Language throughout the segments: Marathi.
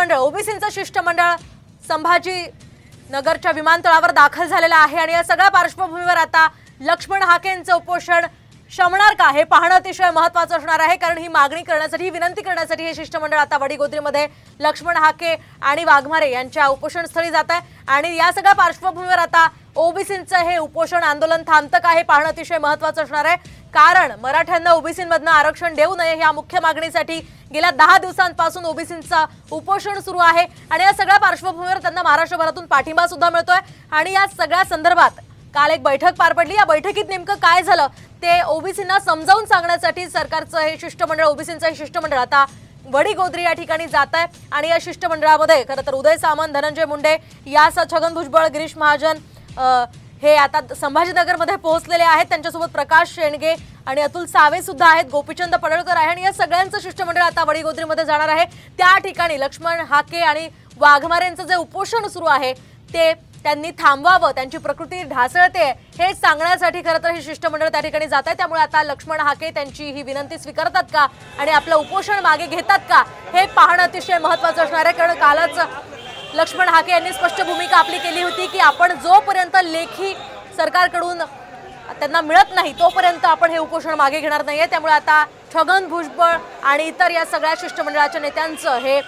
शिष्टमंडळ ओबीसींचं शिष्टमंडळ संभाजी नगरच्या विमानतळावर दाखल झालेलं आहे आणि या सगळ्या पार्श्वभूमीवर आता लक्ष्मण हाकेंचं उपोषण शमणार का हे पाहणं अतिशय महत्त्वाचं असणार आहे। कारण ही मागणी करण्यासाठी विनंती करण्यासाठी हे शिष्टमंडळ आता वडीगोद्रीमध्ये लक्ष्मण हाके आणि वाघमारे यांच्या उपोषणस्थळी जात आहे आणि या सगळ्या पार्श्वभूमीवर आता ओबीसींचं हे उपोषण आंदोलन थांबतं का हे पाहणं अतिशय महत्त्वाचं असणार आहे। कारण मराठ्यांना ओबीसींमधनं आरक्षण देऊ नये या मुख्य मागणीसाठी गेल्या 10 दिवसांपासून ओबीसींचं उपोषण सुरू आहे आणि या सगळ्या पार्श्वभूमीवर त्यांना महाराष्ट्रभरातून पाठिंबा सुद्धा मिळतोय आणि या सगळ्या संदर्भात काल एक बैठक पार पडली। या बैठकीत नेमकं काय झालं ते ओबीसींना समजावून सांगण्यासाठी सरकारचं हे शिष्टमंडळ ओबीसींचं हे शिष्टमंडळ आता वडीगोद्री या ठिकाणी जात आहे आणि या शिष्टमंडळामध्ये खरं तर उदय सामंत, धनंजय मुंडे, यासह छगन भुजबळ, गिरीश महाजन हे आता संभाजीनगरमध्ये पोहोचलेले आहेत। त्यांच्यासोबत प्रकाश शेंडगे आणि अतुल सावे सुद्धा आहेत, गोपीचंद पडळकर आहे आणि या सगळ्यांचं शिष्टमंडळ आता वडीगोद्रीमध्ये जाणार आहे। त्या ठिकाणी लक्ष्मण हाके आणि वाघमारेंचं जे उपोषण सुरू आहे ते त्यांनी थांबवावं, त्यांची प्रकृती ढासळते हे सांगण्यासाठी खरं तर हे शिष्टमंडळ त्या ठिकाणी जात आहे। त्यामुळे आता लक्ष्मण हाके त्यांची ही विनंती स्वीकारतात का आणि आपलं उपोषण मागे घेतात का हे पाहणं अतिशय महत्त्वाचं असणार आहे। कारण कालच लक्ष्मण हाके यांनी स्पष्ट भूमिका आपली केली होती की आपण जोपर्यंत लेखी सरकारकडून त्यांना मिळत नाही तोपर्यंत आपण हे उपोषण मागे घेणार नाहीये। त्यामुळे आता छगन भुजबळ आणि इतर या सगळ्या शिष्टमंडळाच्या नेत्यांचं हे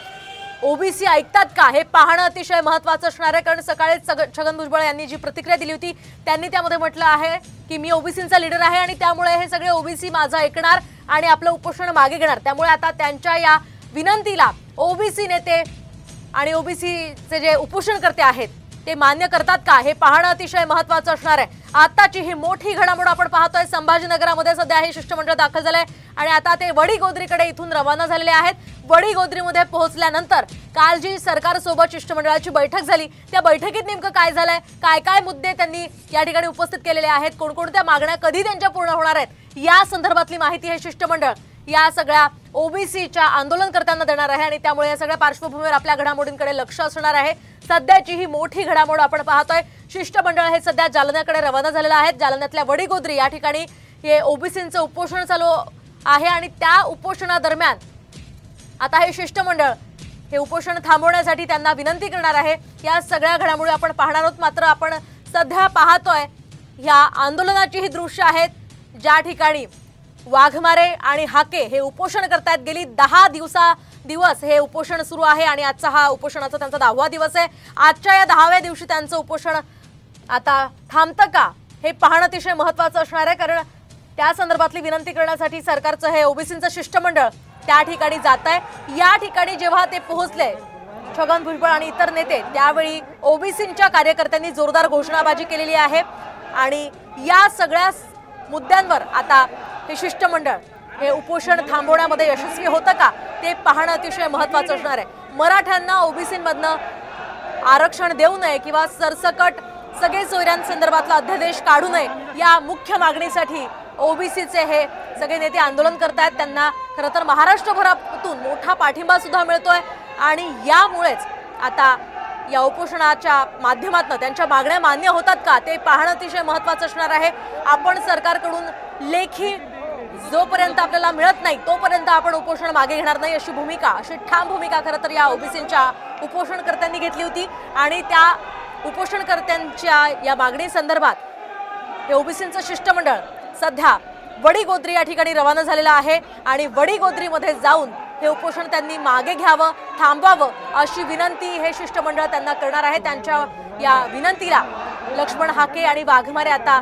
ओबीसी ऐकतात का हे पाहणं अतिशय महत्त्वाचं असणार आहे। कारण सकाळीच छगन भुजबळ यांनी जी प्रतिक्रिया दिली होती त्यांनी त्यामध्ये म्हटलं आहे की मी ओबीसींचा लीडर आहे आणि त्यामुळे हे सगळे ओबीसी माझं ऐकणार आणि आपलं उपोषण मागे घेणार। त्यामुळे आता त्यांच्या या विनंतीला ओबीसी नेते आणि ओबीसीचे जे उपोषणकर्ते आहेत ते मान्य करतात का हे पाहणं अतिशय महत्त्वाचं असणार आहे। आताची ही मोठी घडामोड आपण पाहतोय, संभाजीनगरामध्ये सध्या हे शिष्टमंडळ दाखल झालंय आणि आता ते वडीगोद्रीकडे इथून रवाना झालेले आहेत। वडीगोद्रीमध्ये पोहोचल्यानंतर काल जी सरकारसोबत शिष्टमंडळाची बैठक झाली त्या बैठकीत नेमकं काय झालंय, काय काय मुद्दे त्यांनी या ठिकाणी उपस्थित केलेले आहेत, कोणकोणत्या मागण्या कधी त्यांच्या पूर्ण होणार आहेत या संदर्भातली माहिती हे शिष्टमंडळ या सगळ्या ओबीसीच्या आंदोलनकर्त्यांना देणार आहे आणि त्यामुळे या सगळ्या पार्श्वभूमीवर आपल्या घडामोडींकडे लक्ष असणार आहे। सध्याची ही मोठी घडामोड आपण पाहतोय, शिष्टमंडळ हे सध्या जालन्याकडे रवाना झालेलं आहे। जालन्यातल्या वडीगोद्री या ठिकाणी हे ओबीसींचं उपोषण चालू आहे आणि त्या उपोषणादरम्यान आता हे शिष्टमंडळ हे उपोषण थांबवण्यासाठी त्यांना विनंती करणार आहे। या सगळ्या घडामोडी आपण पाहणार आहोत। मात्र आपण सध्या पाहतोय या आंदोलनाची ही दृश्य आहेत ज्या ठिकाणी वाघमारे आणि हाके हे उपोषण करतायत। गेली 10 दिवस हे उपोषण सुरू आहे आणि आजचा हा उपोषणाचा त्यांचा 10वा दिवस आहे। आजच्या या 10व्या दिवशी त्यांचं उपोषण आता थांबतं का हे पाहणं अतिशय महत्त्वाचं असणार आहे। कारण त्या संदर्भातली विनंती करण्यासाठी सरकारचं हे ओबीसींचं शिष्टमंडळ त्या ठिकाणी जात आहे। या ठिकाणी जेव्हा ते पोहोचले छगन भुजबळ आणि इतर नेते त्यावेळी ओबीसींच्या कार्यकर्त्यांनी जोरदार घोषणाबाजी केलेली आहे आणि या सगळ्या मुद्द्यांवर आता हे शिष्टमंडळ हे उपोषण थांबवण्यामध्ये यशस्वी होतं का ते पाहणं अतिशय महत्त्वाचं असणार आहे। मराठ्यांना ओबीसींमधनं आरक्षण देऊ नये किंवा सरसकट सगळे सोयऱ्यांसंदर्भातला अध्यादेश काढू नये या मुख्य मागणीसाठी ओबीसीचे हे सगळे नेते आंदोलन करतायत। त्यांना खरं तर महाराष्ट्रभरातून मोठा पाठिंबा सुद्धा मिळतोय आणि यामुळेच आता या उपोषणाच्या माध्यमातून त्यांच्या मागण्या मान्य होतात का ते पाहणं अतिशय महत्त्वाचं असणार आहे। आपण सरकारकडून लेखी जोपर्यंत आपल्याला मिळत नाही तोपर्यंत आपण उपोषण मागे घेणार नाही अशी भूमिका, अशी ठाम भूमिका खरं तर या ओबीसींच्या उपोषणकर्त्यांनी घेतली होती आणि त्या उपोषणकर्त्यांच्या या मागणी संदर्भात हे ओबीसींचं शिष्टमंडळ सध्या वडीगोद्री या ठिकाणी रवाना झालेलं आहे आणि वडीगोद्रीमध्ये जाऊन हे उपोषण त्यांनी मागे घ्यावं, थांबवावं अशी विनंती हे शिष्टमंडळ त्यांना करणार आहे। त्यांच्या या विनंतीला लक्ष्मण हाके आणि वाघमारे आता